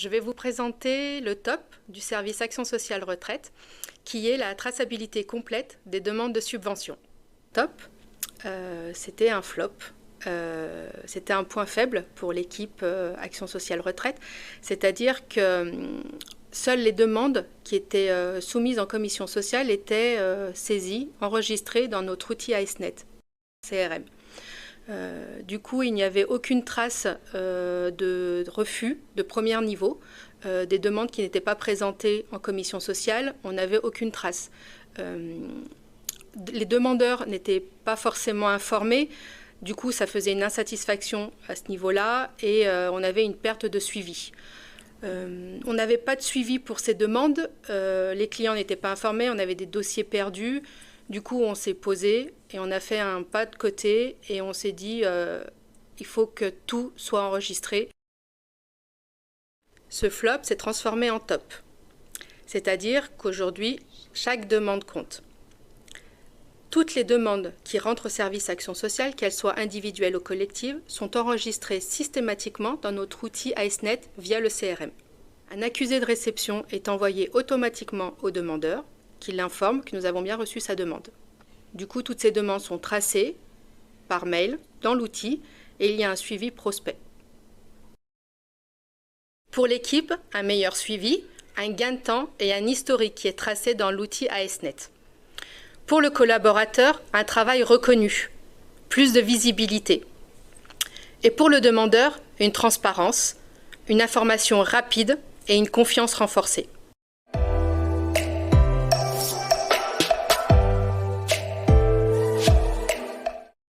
Je vais vous présenter le TOP du service Action sociale retraite, qui est la traçabilité complète des demandes de subvention. TOP, c'était un flop, c'était un point faible pour l'équipe Action sociale retraite, c'est-à-dire que seules les demandes qui étaient soumises en commission sociale étaient saisies, enregistrées dans notre outil AESNet, CRM. Du coup, il n'y avait aucune trace de refus de premier niveau. Des demandes qui n'étaient pas présentées en commission sociale, on n'avait aucune trace. Les demandeurs n'étaient pas forcément informés. Du coup, ça faisait une insatisfaction à ce niveau-là et on avait une perte de suivi. On n'avait pas de suivi pour ces demandes. Les clients n'étaient pas informés, on avait des dossiers perdus. Du coup, on s'est posé et on a fait un pas de côté et on s'est dit il faut que tout soit enregistré. Ce flop s'est transformé en top. C'est-à-dire qu'aujourd'hui, chaque demande compte. Toutes les demandes qui rentrent au service Action sociale, qu'elles soient individuelles ou collectives, sont enregistrées systématiquement dans notre outil AESNet via le CRM. Un accusé de réception est envoyé automatiquement au demandeur, qui l'informe que nous avons bien reçu sa demande. Du coup, toutes ces demandes sont tracées par mail dans l'outil et il y a un suivi prospect. Pour l'équipe, un meilleur suivi, un gain de temps et un historique qui est tracé dans l'outil AESNet. Pour le collaborateur, un travail reconnu, plus de visibilité. Et pour le demandeur, une transparence, une information rapide et une confiance renforcée.